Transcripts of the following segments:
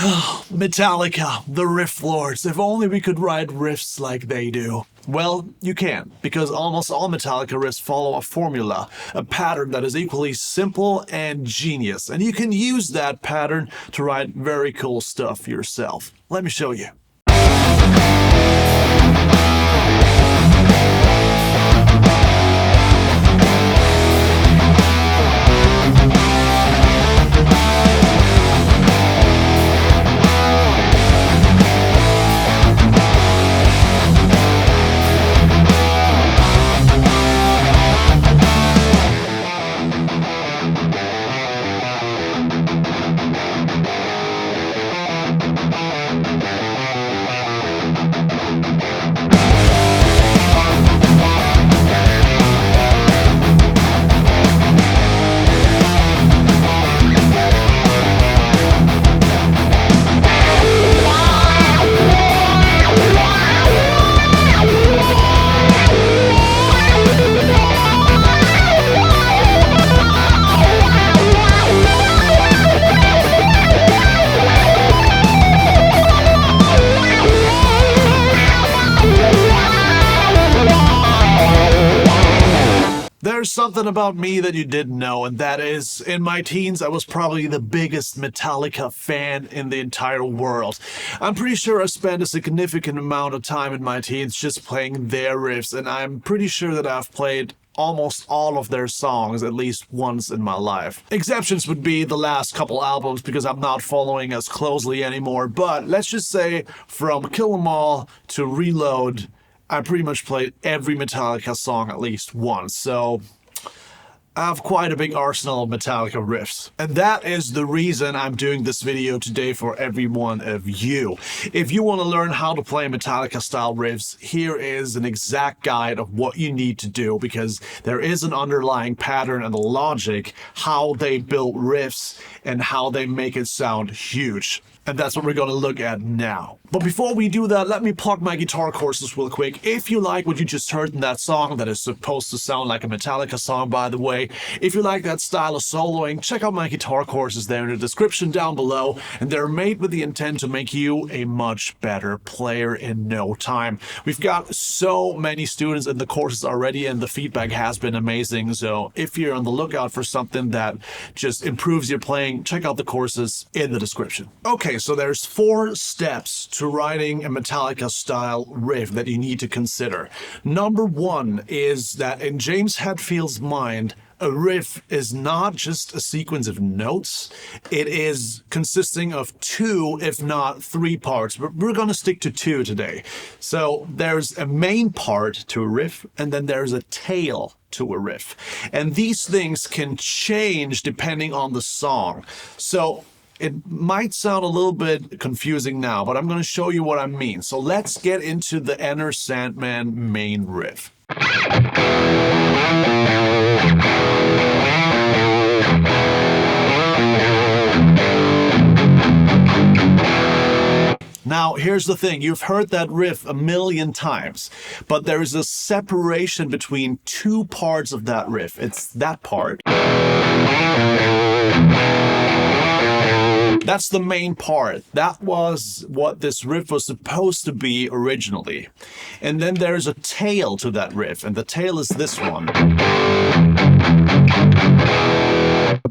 Metallica, the riff lords. If only we could write riffs like they do. Well, you can, because almost all Metallica riffs follow a formula, a pattern that is equally simple and genius, and you can use that pattern to write very cool stuff yourself. Let me show you. There's something about me that you didn't know, and that is, in my teens, I was probably the biggest Metallica fan in the entire world. I'm pretty sure I spent a significant amount of time in my teens just playing their riffs, and I'm pretty sure that I've played almost all of their songs at least once in my life. Exceptions would be the last couple albums because I'm not following as closely anymore, but let's just say from Kill 'Em All to Reload, I pretty much played every Metallica song at least once, so I have quite a big arsenal of Metallica riffs. And that is the reason I'm doing this video today for every one of you. If you want to learn how to play Metallica style riffs, here is an exact guide of what you need to do, because there is an underlying pattern and the logic, how they build riffs and how they make it sound huge. And that's what we're going to look at now. But before we do that, let me plug my guitar courses real quick. If you like what you just heard in that song, that is supposed to sound like a Metallica song, by the way, if you like that style of soloing, check out my guitar courses there in the description down below. And they're made with the intent to make you a much better player in no time. We've got so many students in the courses already, and the feedback has been amazing. So if you're on the lookout for something that just improves your playing, check out the courses in the description. Okay, so there's 4 steps to writing a Metallica style riff that you need to consider. Number 1 is that in James Hetfield's mind, a riff is not just a sequence of notes. It is consisting of 2, if not 3 parts, but we're going to stick to 2 today. So there's a main part to a riff, and then there's a tail to a riff. And these things can change depending on the song. So it might sound a little bit confusing now, but I'm going to show you what I mean. So let's get into the Enter Sandman main riff. Now, here's the thing. You've heard that riff a million times, but there is a separation between 2 parts of that riff. It's that part. That's the main part. That was what this riff was supposed to be originally. And then there's a tail to that riff, and the tail is this one.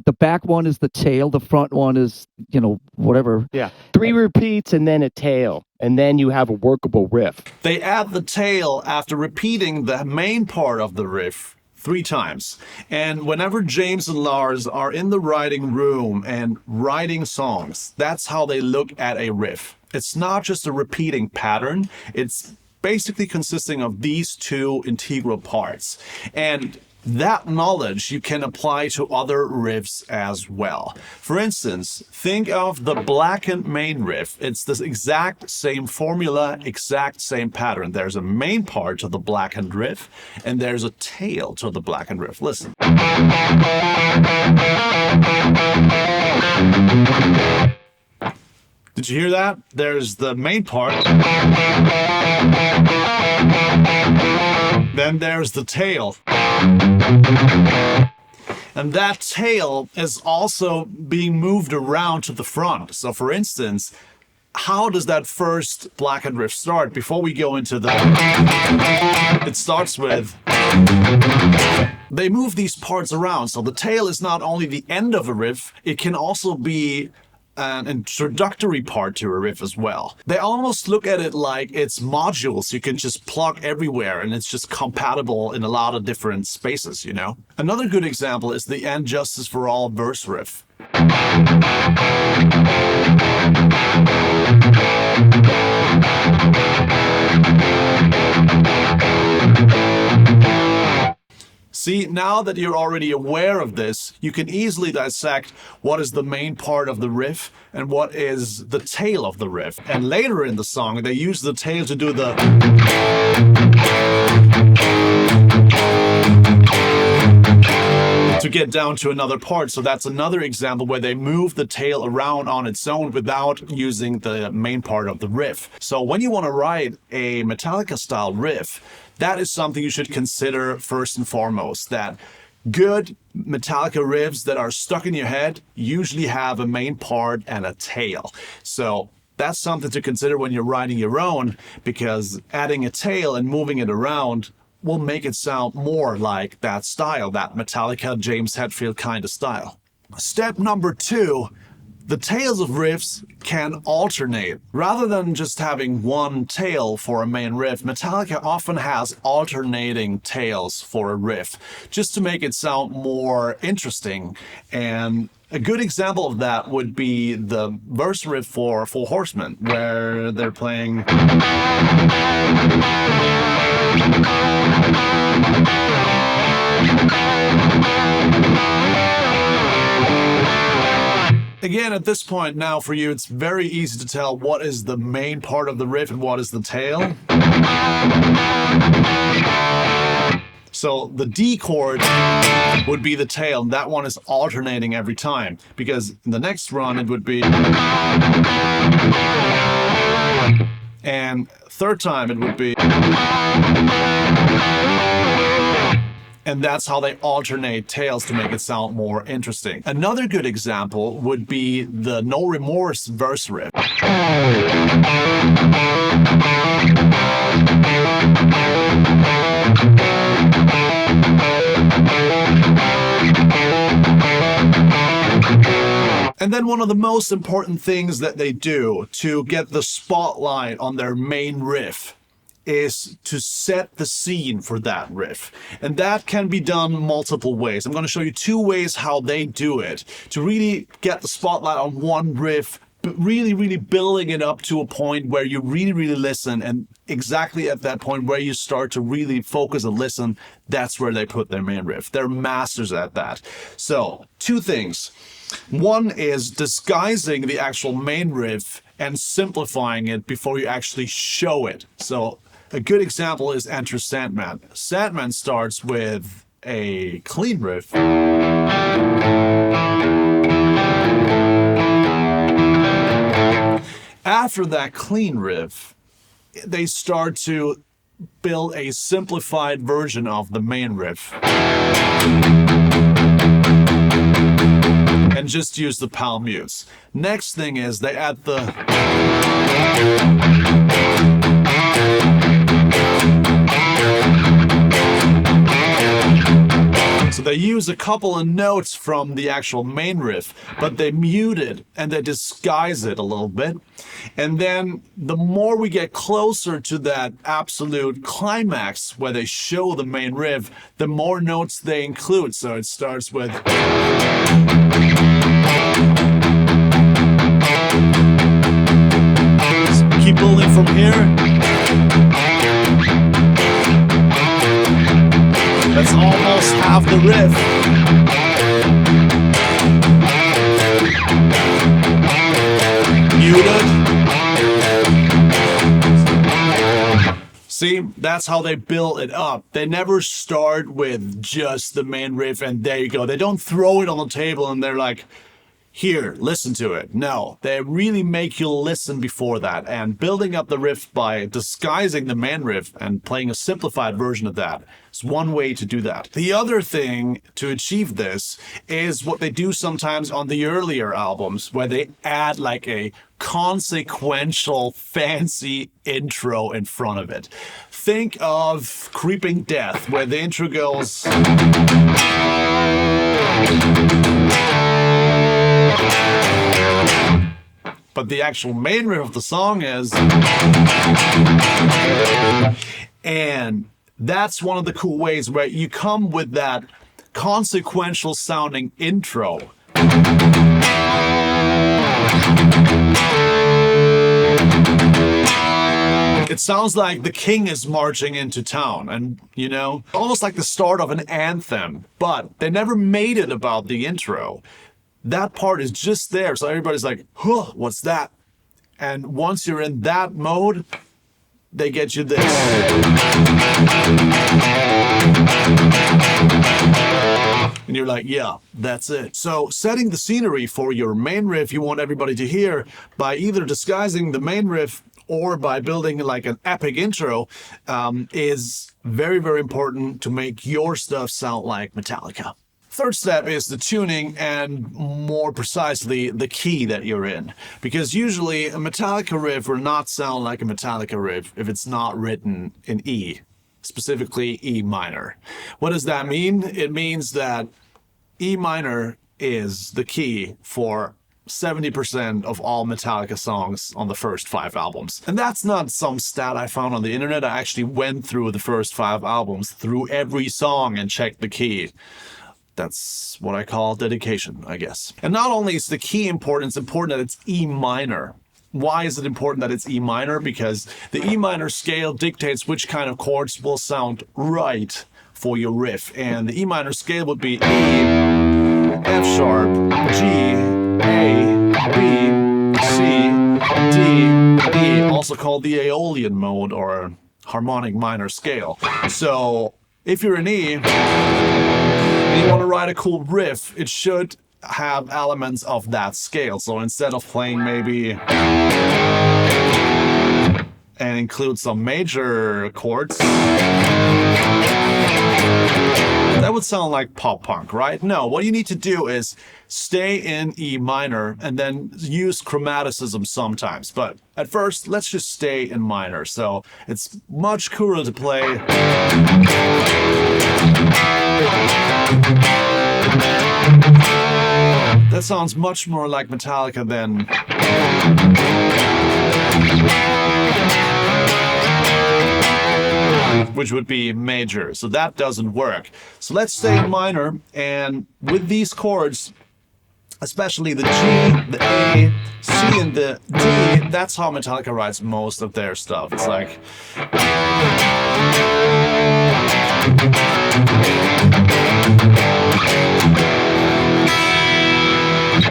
The back one is the tail, the front one is, you know, whatever. Yeah. 3 repeats and then a tail, and then you have a workable riff. They add the tail after repeating the main part of the riff 3 times. And whenever James and Lars are in the writing room and writing songs, that's how they look at a riff. It's not just a repeating pattern. It's basically consisting of these 2 integral parts. And that knowledge you can apply to other riffs as well. For instance, think of the blackened main riff. It's the exact same formula, exact same pattern. There's a main part to the blackened riff, and there's a tail to the blackened riff. Listen. Did you hear that? There's the main part. Then there's the tail. And that tail is also being moved around to the front. So for instance, how does that first blackened riff start? Before we go into the... It starts with... They move these parts around. So the tail is not only the end of a riff, it can also be an introductory part to a riff as well. They almost look at it like it's modules you can just plug everywhere and it's just compatible in a lot of different spaces, you know? Another good example is the And Justice for All verse riff. See, now that you're already aware of this, you can easily dissect what is the main part of the riff and what is the tail of the riff. And later in the song, they use the tail to do the... to get down to another part. So that's another example where they move the tail around on its own without using the main part of the riff. So when you want to write a Metallica style riff, that is something you should consider first and foremost, that good Metallica riffs that are stuck in your head usually have a main part and a tail. So that's something to consider when you're writing your own, because adding a tail and moving it around will make it sound more like that style, that Metallica James Hetfield kind of style. Step number 2, the tails of riffs can alternate. Rather than just having one tail for a main riff, Metallica often has alternating tails for a riff, just to make it sound more interesting. And a good example of that would be the verse riff for Four Horsemen, where they're playing... Again, at this point now for you, it's very easy to tell what is the main part of the riff and what is the tail. So the D chord would be the tail, and that one is alternating every time, because in the next run it would be... And third time it would be... And that's how they alternate tails to make it sound more interesting. Another good example would be the No Remorse verse riff. And then one of the most important things that they do to get the spotlight on their main riff is to set the scene for that riff. And that can be done multiple ways. I'm going to show you 2 ways how they do it to really get the spotlight on one riff, but really building it up to a point where you really listen, and exactly at that point where you start to really focus and listen, that's where they put their main riff. They're masters at that. So 2 things. One is disguising the actual main riff and simplifying it before you actually show it. So a good example is Enter Sandman. Sandman starts with a clean riff. After that clean riff, they start to build a simplified version of the main riff. And just use the palm mutes. Next thing is they add the... So they use a couple of notes from the actual main riff, but they mute it and they disguise it a little bit. And then the more we get closer to that absolute climax where they show the main riff, the more notes they include. So it starts with... Keep building from here. That's almost half the riff. Muted. See, that's how they build it up. They never start with just the main riff and there you go. They don't throw it on the table and they're like, here, listen to it. No, they really make you listen before that, and building up the riff by disguising the main riff and playing a simplified version of that is one way to do that. The other thing to achieve this is what they do sometimes on the earlier albums, where they add like a consequential fancy intro in front of it. Think of Creeping Death, where the intro goes... but the actual main riff of the song is... and that's one of the cool ways where you come with that consequential sounding intro. It sounds like the king is marching into town, and, you know, almost like the start of an anthem, but they never made it about the intro. That part is just there, so everybody's like, huh, what's that? And once you're in that mode, they get you this. And you're like, yeah, that's it. So setting the scenery for your main riff you want everybody to hear by either disguising the main riff or by building like an epic intro is very, very important to make your stuff sound like Metallica. Third step is the tuning, and more precisely the key that you're in. Because usually a Metallica riff will not sound like a Metallica riff if it's not written in E, specifically E minor. What does that mean? It means that E minor is the key for 70% of all Metallica songs on the first 5 albums. And that's not some stat I found on the internet. I actually went through the first 5 albums, through every song, and checked the key. That's what I call dedication, I guess. And not only is the key important, it's important that it's E minor. Why is it important that it's E minor? Because the E minor scale dictates which kind of chords will sound right for your riff. And the E minor scale would be E, F sharp, G, A, B, C, D, E, also called the Aeolian mode or harmonic minor scale. So if you're in E, and you want to write a cool riff, it should have elements of that scale. So instead of playing maybe and include some major chords, that would sound like pop punk, right? No, what you need to do is stay in E minor and then use chromaticism sometimes. But at first, let's just stay in minor. So it's much cooler to play. That sounds much more like Metallica than... which would be major, so that doesn't work. So let's stay in minor, and with these chords, especially the G, the A, C, and the D, that's how Metallica writes most of their stuff. It's like...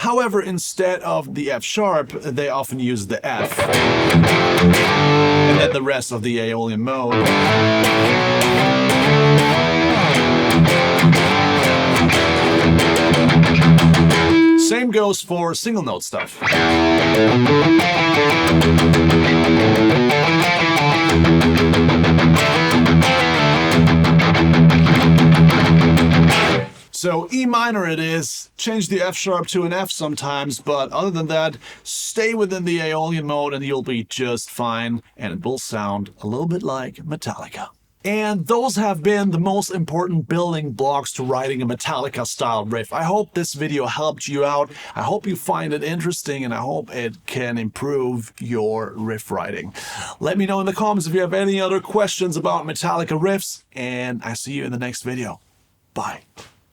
However, instead of the F sharp, they often use the F. And then the rest of the Aeolian mode. Same goes for single note stuff. So E minor it is, change the F sharp to an F sometimes, but other than that, stay within the Aeolian mode and you'll be just fine, and it will sound a little bit like Metallica. And those have been the most important building blocks to writing a Metallica style riff. I hope this video helped you out. I hope you find it interesting, and I hope it can improve your riff writing. Let me know in the comments if you have any other questions about Metallica riffs, and I see you in the next video. Bye.